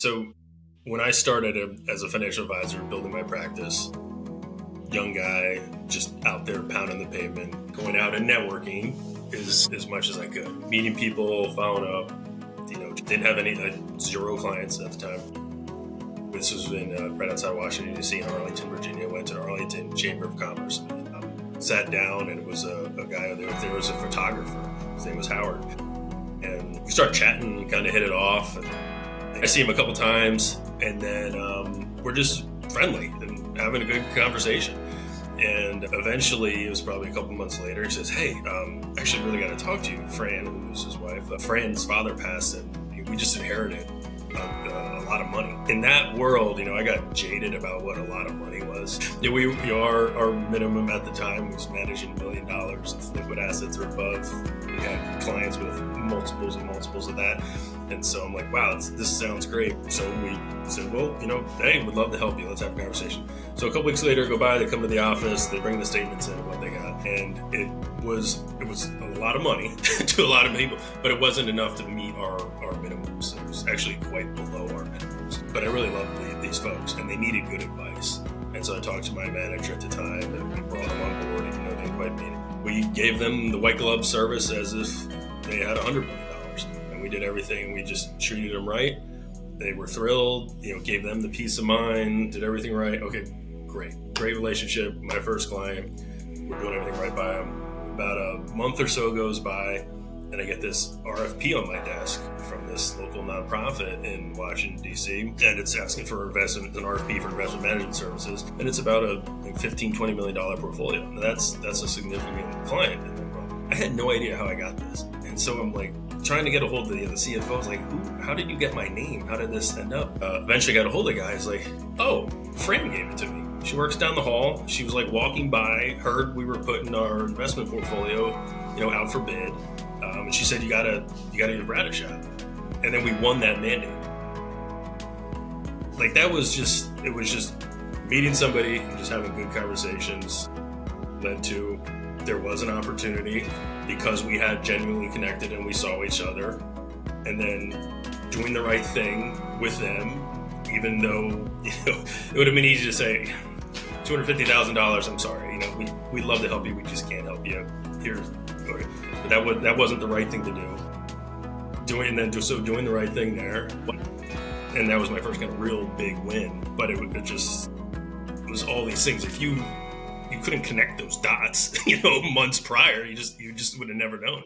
So when I started as a financial advisor, building my practice, young guy, just out there pounding the pavement, going out and networking as much as I could. Meeting people, following up, didn't have any, zero clients at the time. This was right outside Washington, D.C. in Arlington, Virginia. Went to the Arlington Chamber of Commerce. Sat down, and it was a guy there was a photographer. His name was Howard. And we started chatting and kind of hit it off. And I see him a couple times, and then we're just friendly and having a good conversation. And eventually, it was probably a couple months later, he says, "Hey, actually really got to talk to you. Fran," who's his wife. Fran's father passed, and we just inherited a lot of money. In that world, I got jaded about what a lot of money was. Our minimum at the time was managing $1 million of liquid assets or above. We had clients with multiples and multiples of that. And so I'm like, wow, this sounds great. So we said, well, hey, we'd love to help you. Let's have a conversation. So a couple weeks later, go by, they come to the office, they bring the statements in of what they got. And it was a lot of money to a lot of people, but it wasn't enough to meet our minimums. It was actually quite below our minimums. But I really loved these folks, and they needed good advice. And so I talked to my manager at the time, and we brought them on board, even though they didn't quite mean it. We gave them the white glove service as if they had $100 million. And we did everything. We just treated them right. They were thrilled, gave them the peace of mind, did everything right. Okay, great relationship. My first client, we're doing everything right by them. About a month or so goes by, and I get this RFP on my desk from this local nonprofit in Washington, D.C., and it's asking for investment, an RFP for investment management services, and it's about a $15-20 million portfolio. Now that's a significant client in the world. I had no idea how I got this, and so I'm like trying to get a hold of the CFO. I was like, how did you get my name? How did this end up? Eventually got a hold of the guy. He's like, oh, Fran gave it to me. She works down the hall. She was like walking by, heard we were putting our investment portfolio, out for bid. And she said, you gotta give Brad a shot. And then we won that mandate. Like it was just meeting somebody and just having good conversations led to, there was an opportunity because we had genuinely connected and we saw each other, and then doing the right thing with them, even though, it would have been easy to say, $250,000, I'm sorry, we'd love to help you, we just can't help you. But that wasn't the right thing to do. Doing the right thing there, and that was my first kind of real big win. But it was all these things. If you couldn't connect those dots, months prior, you just would have never known.